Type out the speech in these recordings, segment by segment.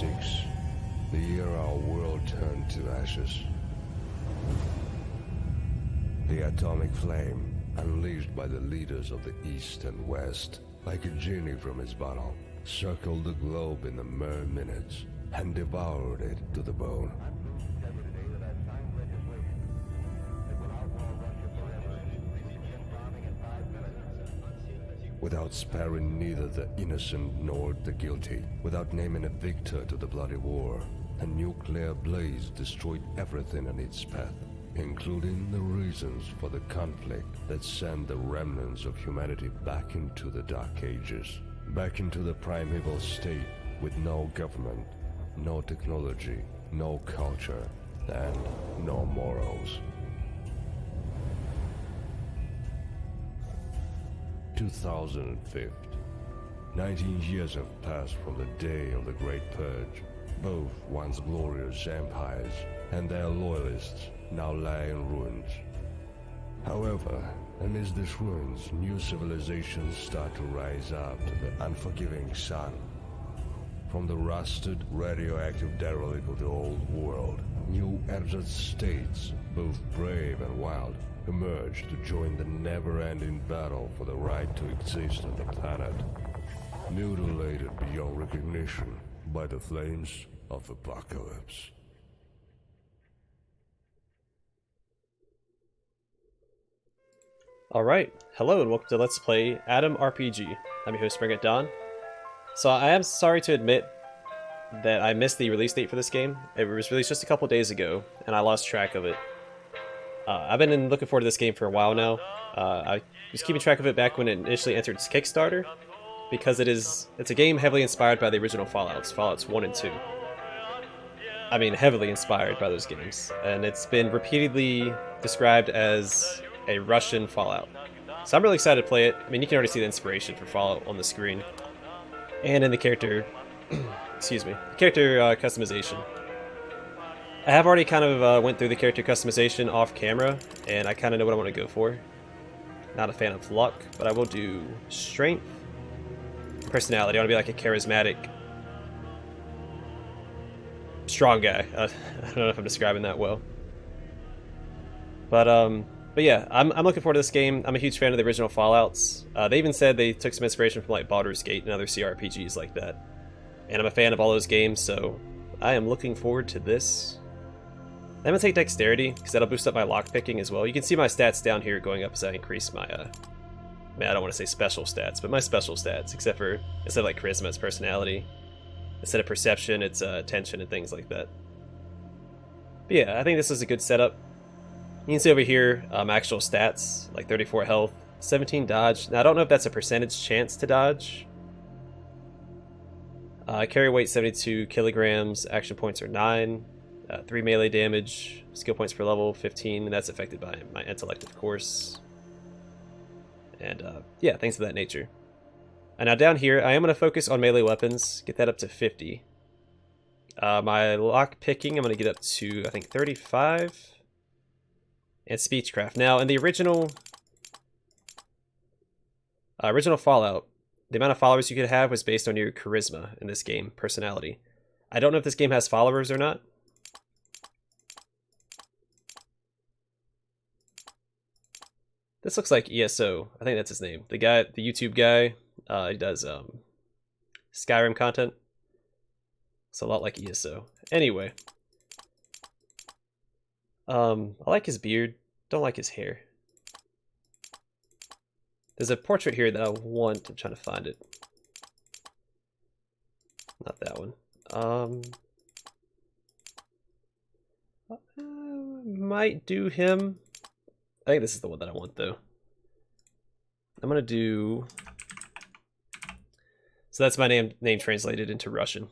1986, the year our world turned to ashes. The atomic flame, unleashed by the leaders of the East and West, like a genie from his bottle, circled the globe in the mere minutes and devoured it to the bone. Without sparing neither the innocent nor the guilty, without naming a victor to the bloody war, a nuclear blaze destroyed everything in its path, including the reasons for the conflict that sent the remnants of humanity back into the Dark Ages, back into the primeval state with no government, no technology, no culture, and no morals. 2005. 19 years have passed from the day of the Great Purge. Both once glorious empires and their loyalists now lie in ruins. However, amidst these ruins, new civilizations start to rise up to the unforgiving sun. From the rusted, radioactive derelict of the old world, new ersatz states, both brave and wild, emerge to join the never-ending battle for the right to exist on the planet, mutilated beyond recognition by the flames of apocalypse. Alright, hello and welcome to Let's Play Adam RPG. I'm your host BringItDon. So I am sorry to admit that I missed the release date for this game. It was released just a couple days ago, and I lost track of it. I've been looking forward to this game for a while now. I was keeping track of it back when it initially entered its Kickstarter, because it's a game heavily inspired by the original Fallouts 1 and 2. I mean, heavily inspired by those games, and it's been repeatedly described as a Russian Fallout. So I'm really excited to play it. I mean, you can already see the inspiration for Fallout on the screen, and in the character, excuse me, character customization. I have already kind of went through the character customization off camera, and I kind of know what I want to go for. Not a fan of luck, but I will do strength, personality. I want to be like a charismatic, strong guy. I don't know if I'm describing that well, but yeah, I'm looking forward to this game. I'm a huge fan of the original Fallouts. They even said they took some inspiration from like Baldur's Gate and other CRPGs like that, and I'm a fan of all those games, so I am looking forward to this. I'm going to take dexterity, because that'll boost up my lockpicking as well. You can see my stats down here going up as I increase my, I don't want to say special stats, but my special stats, except for, instead of like charisma, it's personality. Instead of perception, it's attention and things like that. But yeah, I think this is a good setup. You can see over here, actual stats, like 34 health, 17 dodge. Now, I don't know if that's a percentage chance to dodge. Carry weight 72 kilograms, action points are 9. 3 melee damage, skill points per level 15, and that's affected by my intellect, of course. And yeah, things of that nature. And now down here, I am going to focus on melee weapons, get that up to 50. My lock picking, I'm going to get up to, I think, 35. And speechcraft. Now, in the original Fallout, the amount of followers you could have was based on your charisma in this game, personality. I don't know if this game has followers or not. This looks like ESO. I think that's his name. The guy, the YouTube guy, he does Skyrim content. It's a lot like ESO. Anyway, I like his beard. Don't like his hair. There's a portrait here that I want. I'm trying to find it. Not that one. Might do him. I think this is the one that I want, though. I'm gonna do. So that's my name translated into Russian.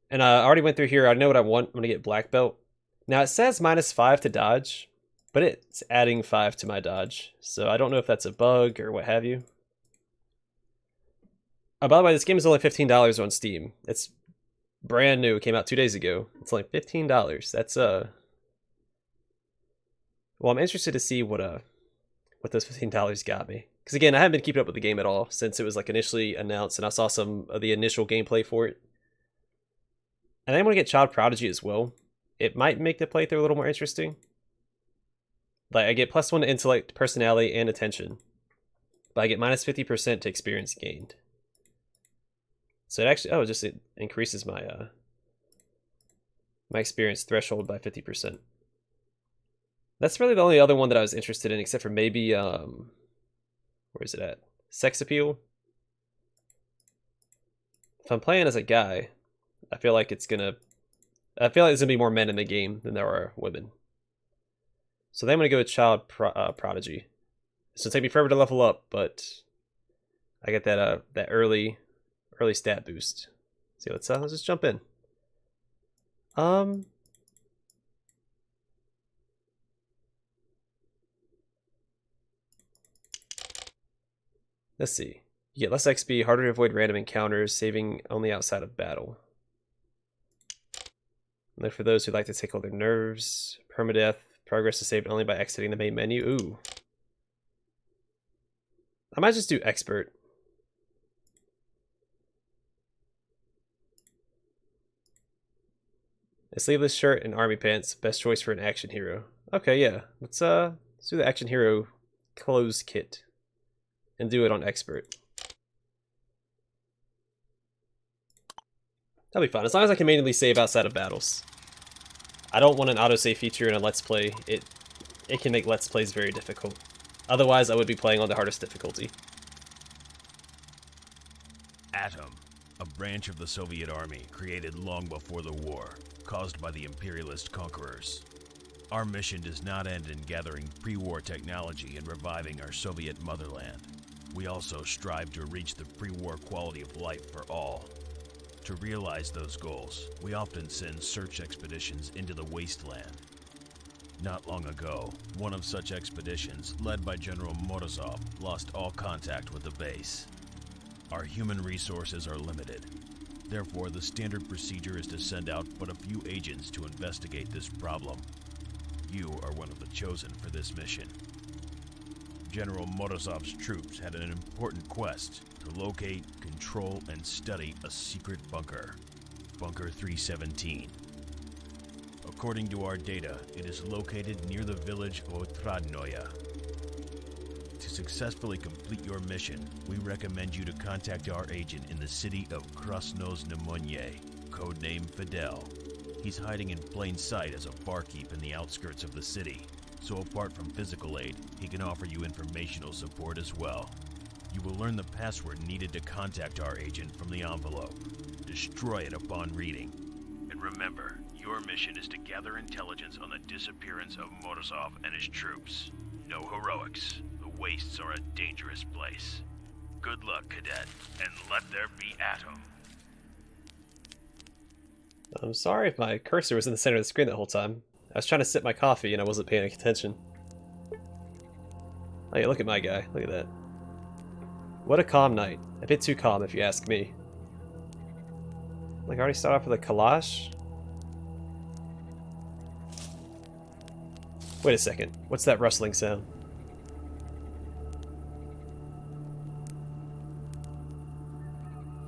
And I already went through here. I know what I want. I'm gonna get black belt. Now it says -5 to dodge, but it's adding 5 to my dodge. So I don't know if that's a bug or what have you. Oh, by the way, this game is only $15 on Steam. It's brand new. It came out 2 days ago. It's only $15. That's Well, I'm interested to see what those $15 got me, Because again, I haven't been keeping up with the game at all since it was like initially announced, and I saw some of the initial gameplay for it. And I want to get Child Prodigy as well. It might make the playthrough a little more interesting. Like, I get +1 to intellect, personality, and attention. But I get -50% to experience gained. So it actually, oh, it increases my my experience threshold by 50%. That's really the only other one that I was interested in, except for maybe, where is it at? Sex appeal? If I'm playing as a guy, I feel like there's gonna be more men in the game than there are women. So then I'm gonna go with Child Prodigy. This will take me forever to level up, but I get that that early stat boost. See, let's just jump in. Let's see. You get less XP, harder to avoid random encounters, saving only outside of battle. And then for those who like to tickle their nerves, permadeath, progress is saved only by exiting the main menu. Ooh. I might just do expert. A sleeveless shirt and army pants, best choice for an action hero. Okay, yeah. Let's do the action hero clothes kit. And do it on expert. That'll be fun, as long as I can manually save outside of battles. I don't want an autosave feature in a Let's Play. It can make Let's Plays very difficult. Otherwise, I would be playing on the hardest difficulty. Atom, a branch of the Soviet Army created long before the war, caused by the imperialist conquerors. Our mission does not end in gathering pre-war technology and reviving our Soviet motherland. We also strive to reach the pre-war quality of life for all. To realize those goals, we often send search expeditions into the wasteland. Not long ago, one of such expeditions, led by General Morozov, lost all contact with the base. Our human resources are limited. Therefore, the standard procedure is to send out but a few agents to investigate this problem. You are one of the chosen for this mission. General Morozov's troops had an important quest to locate, control, and study a secret bunker. Bunker 317. According to our data, it is located near the village Otradnoye. To successfully complete your mission, we recommend you to contact our agent in the city of Krasnoznamenye, codename Fidel. He's hiding in plain sight as a barkeep in the outskirts of the city. So apart from physical aid, he can offer you informational support as well. You will learn the password needed to contact our agent from the envelope. Destroy it upon reading. And remember, your mission is to gather intelligence on the disappearance of Morozov and his troops. No heroics. The wastes are a dangerous place. Good luck, cadet, and let there be Atom. I'm sorry if my cursor was in the center of the screen that whole time. I was trying to sip my coffee and I wasn't paying attention. Hey, look at my guy. Look at that. What a calm night. A bit too calm if you ask me. Like, I already start off with a Kalash? Wait a second. What's that rustling sound?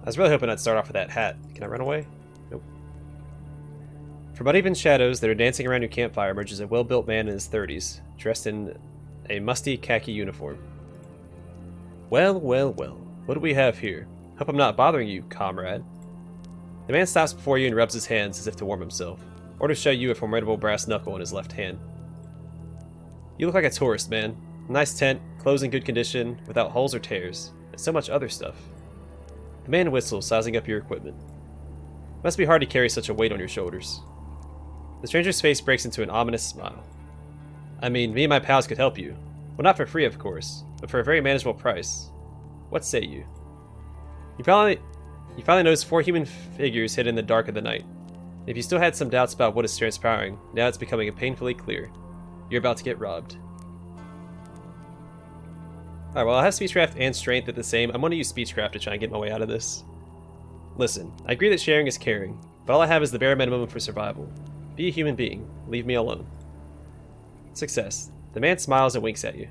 I was really hoping I'd start off with that hat. Can I run away? Nope. From uneven shadows that are dancing around your campfire emerges a well-built man in his 30s, dressed in a musty khaki uniform. Well, well, well. What do we have here? Hope I'm not bothering you, comrade. The man stops before you and rubs his hands as if to warm himself, or to show you a formidable brass knuckle in his left hand. You look like a tourist, man. Nice tent, clothes in good condition, without holes or tears, and so much other stuff. The man whistles, sizing up your equipment. It must be hard to carry such a weight on your shoulders. The stranger's face breaks into an ominous smile. I mean, me and my pals could help you. Well, not for free, of course, but for a very manageable price. What say you? You finally notice 4 human figures hidden in the dark of the night. And if you still had some doubts about what is transpiring, now it's becoming painfully clear. You're about to get robbed. Alright, well, I have Speechcraft and Strength at the same. I'm going to use Speechcraft to try and get my way out of this. Listen, I agree that sharing is caring, but all I have is the bare minimum for survival. Be a human being. Leave me alone. Success. The man smiles and winks at you.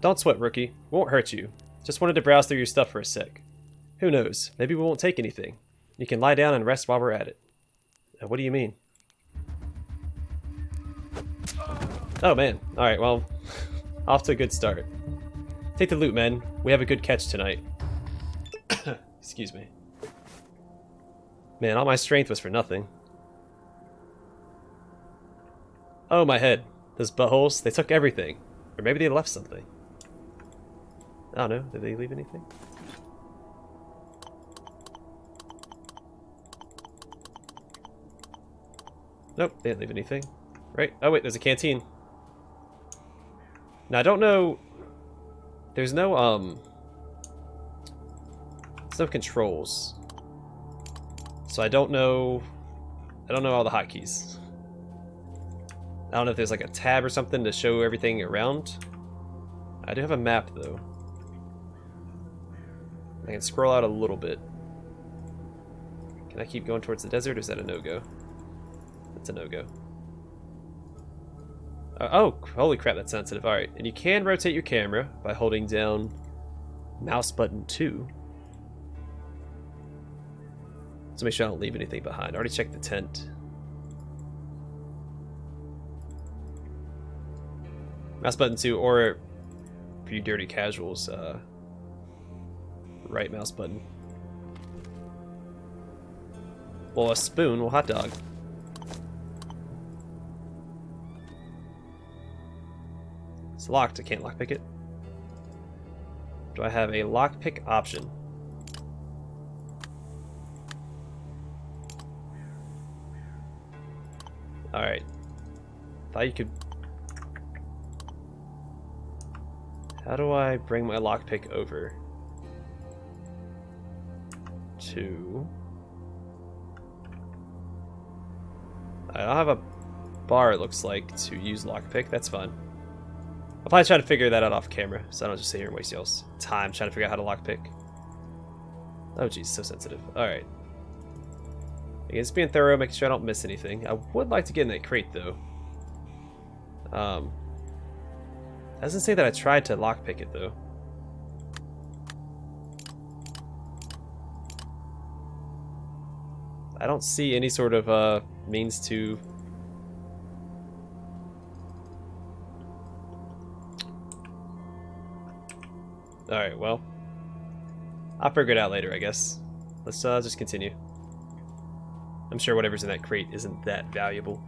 Don't sweat, rookie. Won't hurt you. Just wanted to browse through your stuff for a sec. Who knows? Maybe we won't take anything. You can lie down and rest while we're at it. What do you mean? Oh man. Alright, well, off to a good start. Take the loot, men. We have a good catch tonight. Excuse me. Man, all my strength was for nothing. Oh, my head. Those buttholes, they took everything. Or maybe they left something. I don't know. Did they leave anything? Nope, they didn't leave anything. Right? Oh wait, there's a canteen. Now I don't know. There's no controls. So I don't know all the hotkeys. I don't know if there's like a tab or something to show everything around. I do have a map though. I can scroll out a little bit. Can I keep going towards the desert or is that a no-go? It's a no-go. Oh, holy crap, that's sensitive. Alright, and you can rotate your camera by holding down mouse button 2. So make sure I don't leave anything behind. I already checked the tent. Mouse button 2, or for you dirty casuals, right mouse button. Well, a spoon, well, hot dog. It's locked, I can't lockpick it. Do I have a lockpick option? Alright. Thought you could... How do I bring my lockpick over? To... I don't have a bar, it looks like, to use lockpick. That's fine. I'll probably try to figure that out off camera, so I don't just sit here and waste y'all's time trying to figure out how to lockpick. Oh geez, so sensitive. Alright. Again, just being thorough, making sure I don't miss anything. I would like to get in that crate, though. Doesn't say that I tried to lockpick it, though. I don't see any sort of means to... Alright, well. I'll figure it out later, I guess. Let's just continue. I'm sure whatever's in that crate isn't that valuable.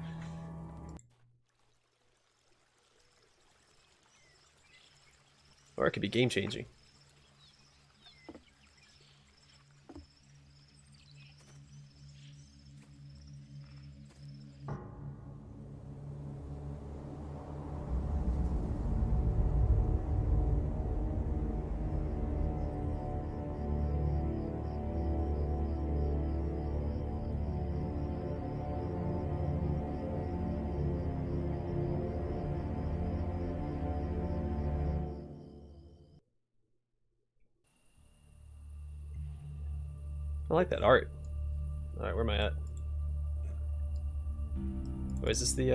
Or it could be game-changing. I like that art. Alright, where am I at? Oh, is this the,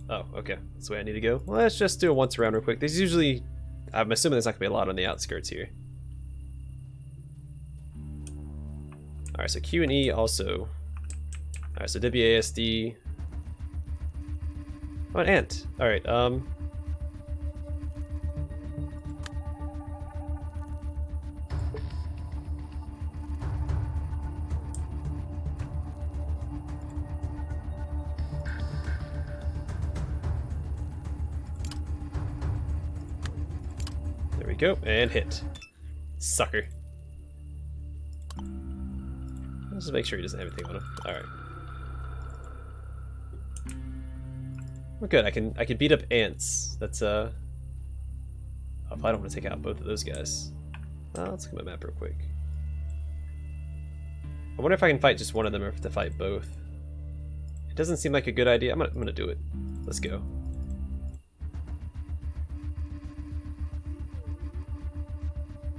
Oh, okay. That's the way I need to go. Well, let's just do a once around real quick. There's usually... I'm assuming there's not going to be a lot on the outskirts here. Alright, so Q and E also... Alright, so WASD... Oh, an ant. Alright, There we go, and hit. Sucker. Let's just make sure he doesn't have anything on him. Alright. We're good, I can beat up ants. That's oh, I don't want to take out both of those guys. Let's look at my map real quick. I wonder if I can fight just one of them or if to fight both. It doesn't seem like a good idea. I'm gonna do it. Let's go.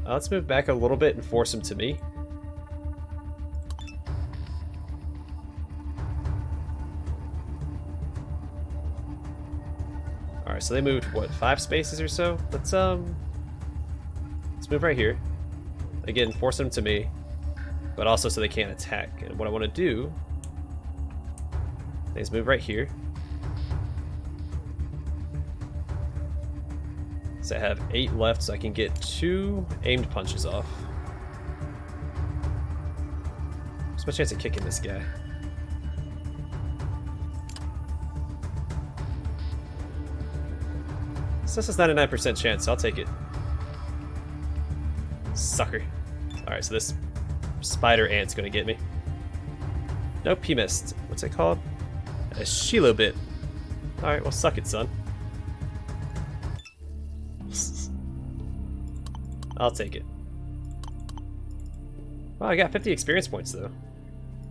Let's move back a little bit and force him to me. Alright, Alright, so they moved, what, 5 spaces or so? Let's move right here. Again, force them to me, but also so they can't attack. And what I want to do is move right here. So I have 8 left, so I can get 2 aimed punches off. What's my chance of kicking this guy? So this is 99% chance, so I'll take it. Sucker. Alright, so this spider ant's gonna get me. Nope, he missed. What's it called? A Shilo bit. Alright, well suck it, son. I'll take it. Wow, I got 50 experience points though.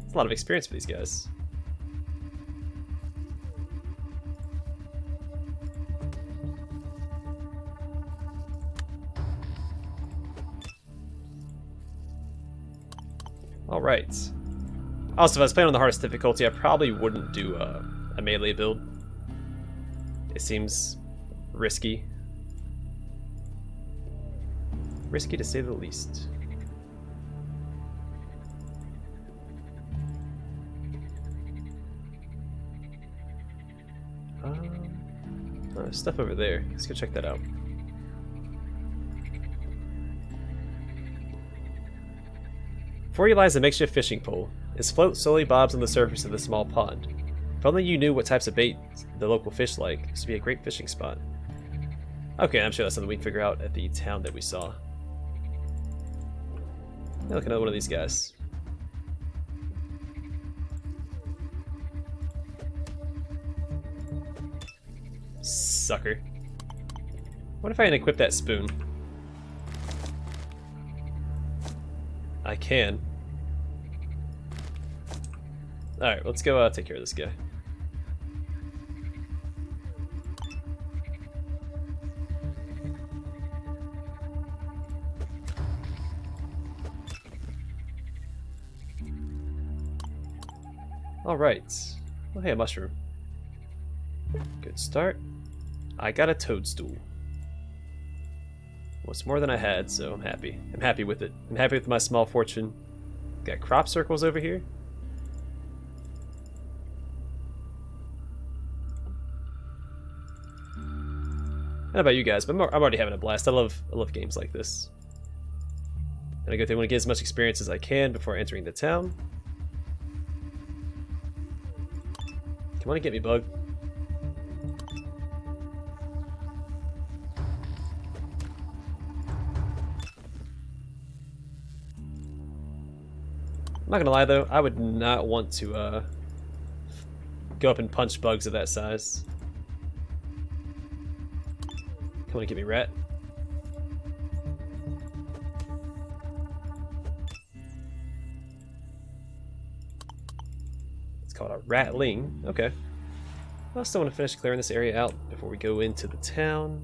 That's a lot of experience for these guys. Alright. Also, if I was playing on the hardest difficulty, I probably wouldn't do a melee build. It seems risky. Risky to say the least. Oh, there's stuff over there. Let's go check that out. Before you lies a makeshift fishing pole. Its float slowly bobs on the surface of the small pond. If only you knew what types of bait the local fish like, this would be a great fishing spot. Okay, I'm sure that's something we can figure out at the town that we saw. Hey, look, another one of these guys. Sucker. What if I can equip that spoon? I can. Alright, let's go take care of this guy. Alright. Oh, hey, a mushroom. Good start. I got a toadstool. Well, it's more than I had, so I'm happy. I'm happy with it. I'm happy with my small fortune. Got crop circles over here. I don't know about you guys, but I'm already having a blast. I love games like this. And I go through and want to get as much experience as I can before entering the town. Come on and get me, bug. I'm not gonna lie though, I would not want to go up and punch bugs of that size. Come on and get me, rat. It's called a ratling. Okay. I still want to finish clearing this area out before we go into the town.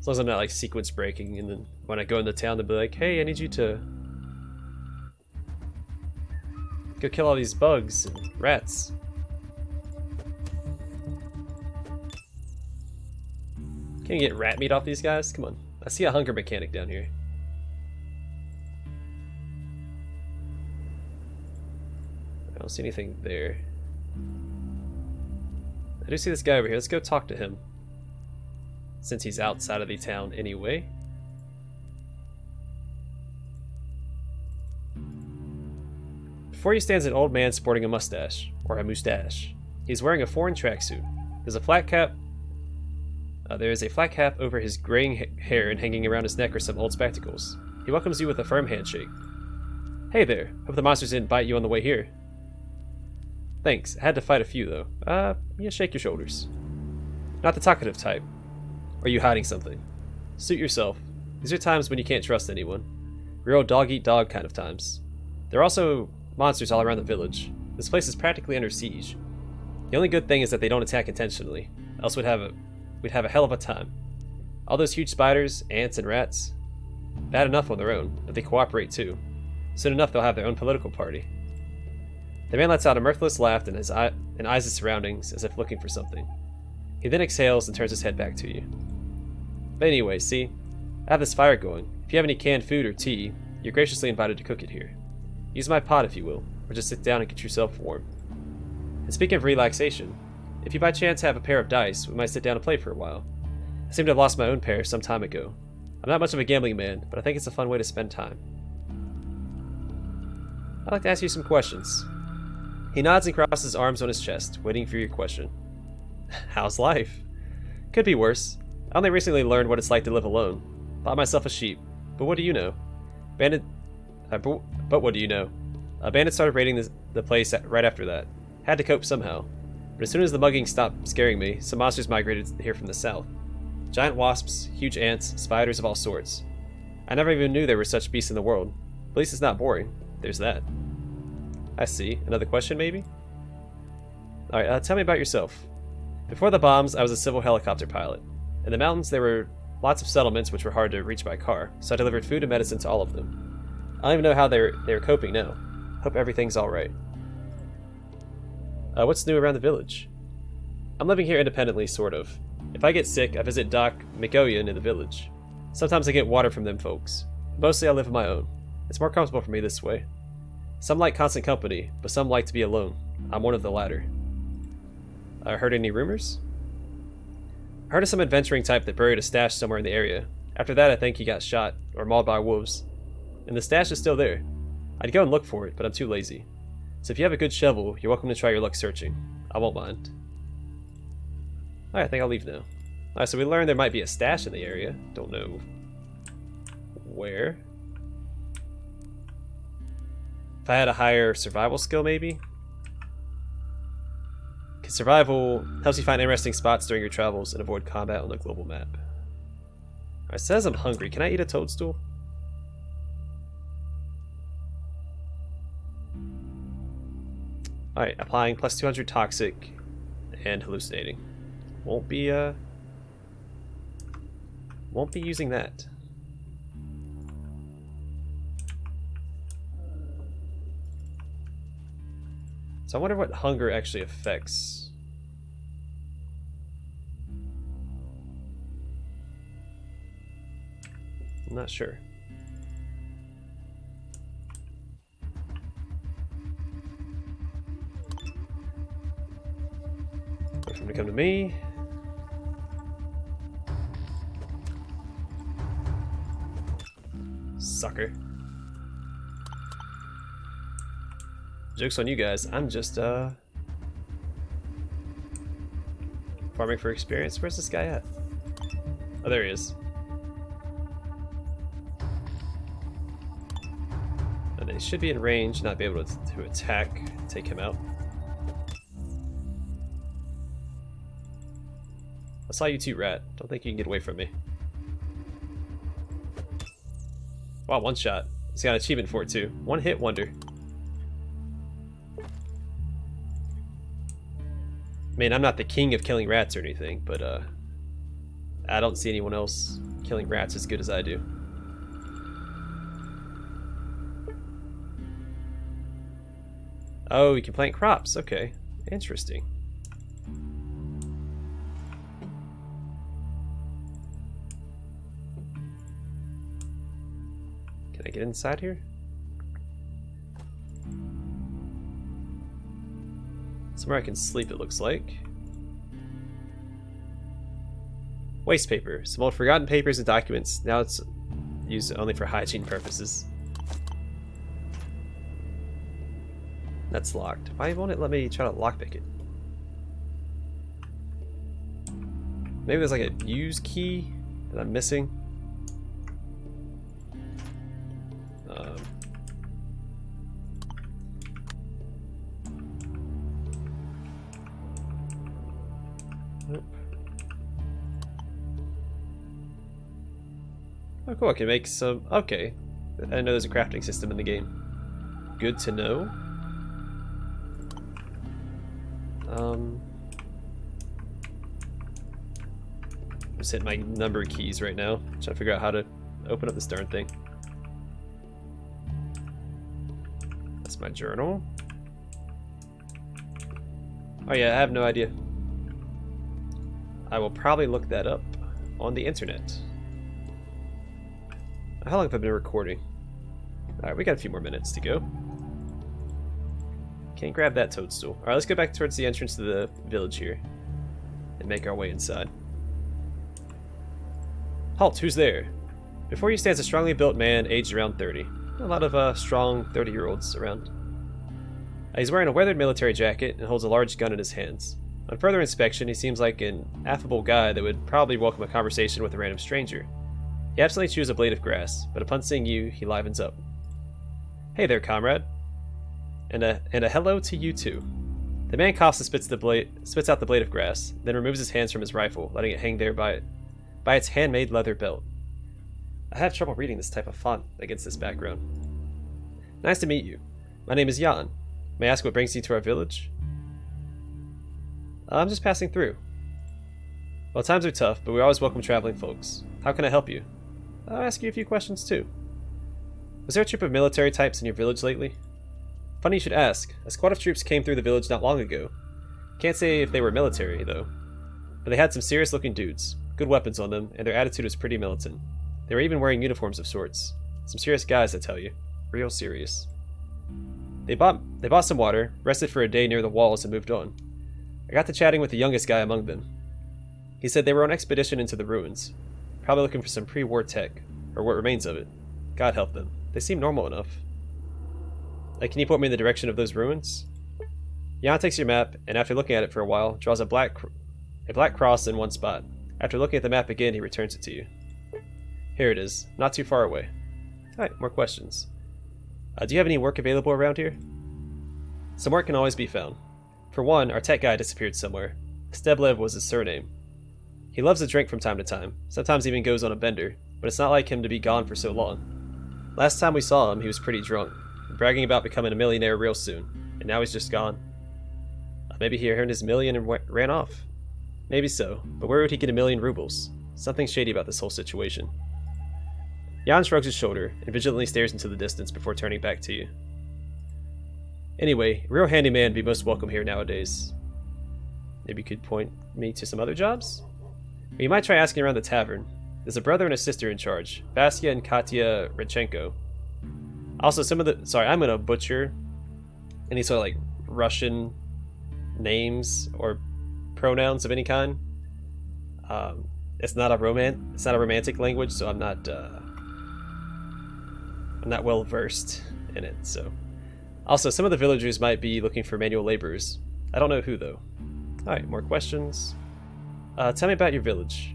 As long as I'm not like sequence breaking, and then when I go into town, they'll be like, "Hey, I need you to go kill all these bugs and rats." Can you get rat meat off these guys? Come on. I see a hunger mechanic down here. I don't see anything there. I do see this guy over here. Let's go talk to him. Since he's outside of the town anyway. Before you stands an old man sporting a mustache, or a moustache. He's wearing a foreign tracksuit. There is a flat cap over his graying hair, and hanging around his neck are some old spectacles. He welcomes you with a firm handshake. "Hey there, hope the monsters didn't bite you on the way here." "Thanks, I had to fight a few though." Yeah, shake your shoulders. "Not the talkative type. Are you hiding something?" "Suit yourself. These are times when you can't trust anyone. Real dog-eat-dog kind of times. There are also monsters all around the village. This place is practically under siege. The only good thing is that they don't attack intentionally, else we'd have a hell of a time. All those huge spiders, ants, and rats, bad enough on their own, but they cooperate too. Soon enough they'll have their own political party." The man lets out a mirthless laugh and eyes his surroundings as if looking for something. He then exhales and turns his head back to you. But anyway, see? I have this fire going. If you have any canned food or tea, you're graciously invited to cook it here. Use my pot if you will, or just sit down and get yourself warm. And speaking of relaxation, if you by chance have a pair of dice, we might sit down and play for a while. I seem to have lost my own pair some time ago. I'm not much of a gambling man, but I think it's a fun way to spend time. I'd like to ask you some questions. He nods and crosses his arms on his chest, waiting for your question. How's life? Could be worse. I only recently learned what it's like to live alone. Bought myself a sheep. But what do you know? But what do you know? Bandits started raiding the place right after that. Had to cope somehow. But as soon as the mugging stopped scaring me, some monsters migrated here from the south. Giant wasps, huge ants, spiders of all sorts. I never even knew there were such beasts in the world. At least it's not boring. There's that. I see. Another question, maybe? Alright, tell me about yourself. Before the bombs, I was a civil helicopter pilot. In the mountains, there were lots of settlements which were hard to reach by car, so I delivered food and medicine to all of them. I don't even know how they're coping now. Hope everything's alright. What's new around the village? I'm living here independently, sort of. If I get sick, I visit Doc McGoyan in the village. Sometimes I get water from them folks. Mostly I live on my own. It's more comfortable for me this way. Some like constant company, but some like to be alone. I'm one of the latter. Heard any rumors? I heard of some adventuring type that buried a stash somewhere in the area. After that, I think he got shot, or mauled by wolves. And the stash is still there. I'd go and look for it, but I'm too lazy. So if you have a good shovel, you're welcome to try your luck searching. I won't mind. Alright, I think I'll leave now. Alright, so we learned there might be a stash in the area. Don't know where. If I had a higher survival skill, maybe? Because survival helps you find interesting spots during your travels and avoid combat on the global map. Alright, it says I'm hungry. Can I eat a toadstool? Alright, applying plus 200 toxic and hallucinating. Won't be using that. So I wonder what hunger actually affects. I'm not sure. Wait for him to come to me. Sucker. Joke's on you guys. I'm just farming for experience. Where's this guy at? Oh, there he is. And they should be in range, not be able to attack, take him out. I saw you too, rat. Don't think you can get away from me. Wow, one shot. He's got an achievement for it too. One hit wonder. I mean, I'm not the king of killing rats or anything, but I don't see anyone else killing rats as good as I do. Oh, you can plant crops. Okay, interesting. Can I get inside here? Somewhere I can sleep, it looks like. Waste paper. Some old forgotten papers and documents. Now it's used only for hygiene purposes. That's locked. Why won't it let me try to lockpick it? Maybe there's like a use key that I'm missing. Nope. Oh cool, I can make some... Okay. I know there's a crafting system in the game. Good to know. I'm just hitting my number keys right now, trying to figure out how to open up this darn thing. That's my journal. Oh yeah, I have no idea. I will probably look that up on the internet. How long have I been recording? Alright, we got a few more minutes to go. Can't grab that toadstool. Alright, let's go back towards the entrance to the village here. And make our way inside. Halt, who's there? Before you stands a strongly built man aged around 30. A lot of strong 30-year-olds around. He's wearing a weathered military jacket and holds a large gun in his hands. On further inspection, he seems like an affable guy that would probably welcome a conversation with a random stranger. He absolutely chews a blade of grass, but upon seeing you, he livens up. Hey there, comrade. And a hello to you too. The man coughs and spits out the blade of grass, then removes his hands from his rifle, letting it hang there by its handmade leather belt. I have trouble reading this type of font against this background. Nice to meet you. My name is Jan. May I ask what brings you to our village? I'm just passing through. Well, times are tough, but we always welcome traveling folks. How can I help you? I'll ask you a few questions too. Was there a troop of military types in your village lately? Funny you should ask. A squad of troops came through the village not long ago. Can't say if they were military, though. But they had some serious looking dudes. Good weapons on them, and their attitude was pretty militant. They were even wearing uniforms of sorts. Some serious guys, I tell you. Real serious. They bought some water, rested for a day near the walls, and moved on. I got to chatting with the youngest guy among them. He said they were on expedition into the ruins, probably looking for some pre-war tech, or what remains of it. God help them. They seem normal enough. Can you point me in the direction of those ruins? Jan takes your map, and after looking at it for a while, draws a black cross in one spot. After looking at the map again, he returns it to you. Here it is, not too far away. Alright, more questions. Do you have any work available around here? Some work can always be found. For one, our tech guy disappeared somewhere. Steblev was his surname. He loves to drink from time to time, sometimes even goes on a bender, but it's not like him to be gone for so long. Last time we saw him, he was pretty drunk, bragging about becoming a millionaire real soon, and now he's just gone. Maybe he earned his million and ran off. Maybe so, but where would he get 1,000,000 rubles? Something shady about this whole situation. Jan shrugs his shoulder and vigilantly stares into the distance before turning back to you. Anyway, a real handyman would be most welcome here nowadays. Maybe you could point me to some other jobs? Or you might try asking around the tavern. There's a brother and a sister in charge, Vasya and Katya Redchenko. Also, I'm gonna butcher any sort of like Russian names or pronouns of any kind. It's not a romantic language, so I'm not well versed in it. So, also some of the villagers might be looking for manual laborers. I don't know who though. All right, more questions. Tell me about your village.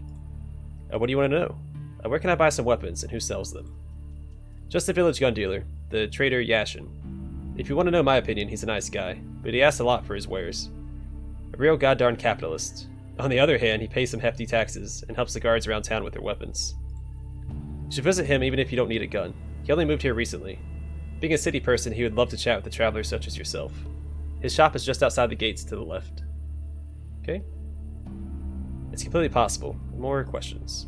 What do you want to know? Where can I buy some weapons and who sells them? Just the village gun dealer, the trader Yashin. If you want to know my opinion, he's a nice guy, but he asks a lot for his wares. A real goddarn capitalist. On the other hand, he pays some hefty taxes and helps the guards around town with their weapons. You should visit him even if you don't need a gun. He only moved here recently. Being a city person, he would love to chat with the travelers such as yourself. His shop is just outside the gates to the left. Okay? It's completely possible. More questions.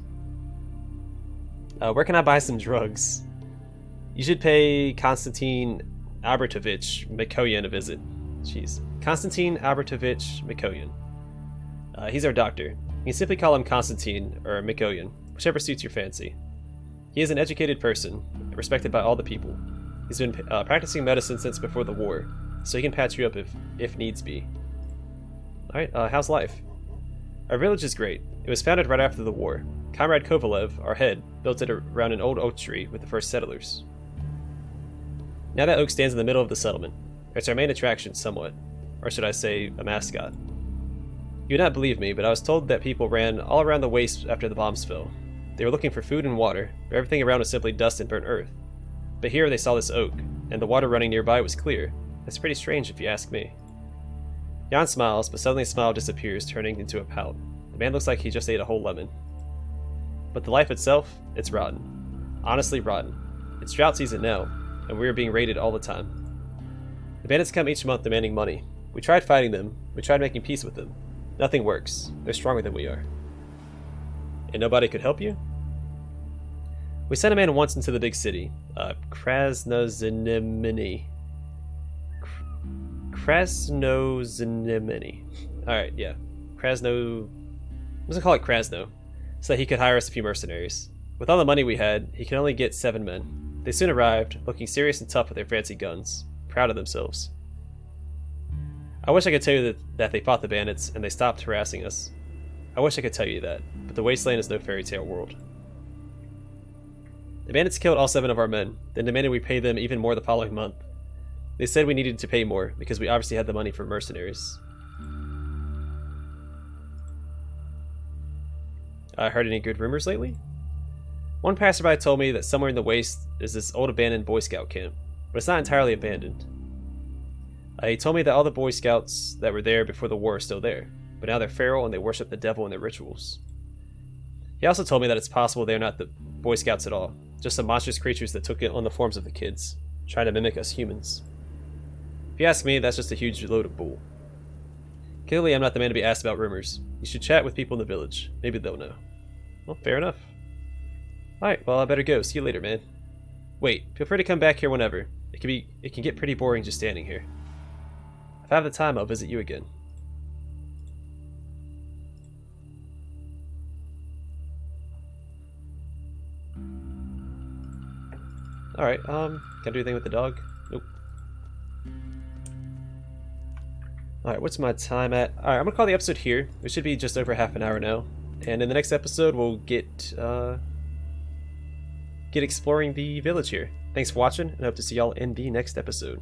Where can I buy some drugs? You should pay Konstantin Albertovich Mikoyan a visit. Jeez. Konstantin Albertovich Mikoyan. He's our doctor. You can simply call him Konstantin or Mikoyan, whichever suits your fancy. He is an educated person, respected by all the people. He's been practicing medicine since before the war, so he can patch you up if needs be. Alright, how's life? Our village is great. It was founded right after the war. Comrade Kovalev, our head, built it around an old oak tree with the first settlers. Now that oak stands in the middle of the settlement. It's our main attraction somewhat, or should I say, a mascot. You would not believe me, but I was told that people ran all around the waste after the bombs fell. They were looking for food and water, but everything around was simply dust and burnt earth. But here they saw this oak, and the water running nearby was clear. That's pretty strange if you ask me. Jan smiles, but suddenly the smile disappears, turning into a pout. The man looks like he just ate a whole lemon. But the life itself, it's rotten. Honestly rotten. It's drought season now, and we are being raided all the time. The bandits come each month demanding money. We tried fighting them, we tried making peace with them. Nothing works. They're stronger than we are. And nobody could help you? We sent a man once into the big city, Krasnoznameni. Krasnoznameni. Alright, yeah. Let's call it Krasno, so that he could hire us a few mercenaries. With all the money we had, he could only get 7 men. They soon arrived, looking serious and tough with their fancy guns, proud of themselves. I wish I could tell you that they fought the bandits and they stopped harassing us. I wish I could tell you that, but the Wasteland is no fairy tale world. The bandits killed all 7 of our men, then demanded we pay them even more the following month. They said we needed to pay more, because we obviously had the money for mercenaries. I heard any good rumors lately? One passerby told me that somewhere in the waste is this old abandoned Boy Scout camp, but it's not entirely abandoned. He told me that all the Boy Scouts that were there before the war are still there, but now they're feral and they worship the devil in their rituals. He also told me that it's possible they're not the Boy Scouts at all, just some monstrous creatures that took on the forms of the kids, trying to mimic us humans. If you ask me, that's just a huge load of bull. Clearly, I'm not the man to be asked about rumors. You should chat with people in the village. Maybe they'll know. Well, fair enough. Alright, well, I better go. See you later, man. Wait, feel free to come back here whenever. It can get pretty boring just standing here. If I have the time, I'll visit you again. Alright, can I do anything with the dog? Nope. Alright, what's my time at? Alright, I'm gonna call the episode here. It should be just over half an hour now. And in the next episode, we'll get exploring the village here. Thanks for watching, and I hope to see y'all in the next episode.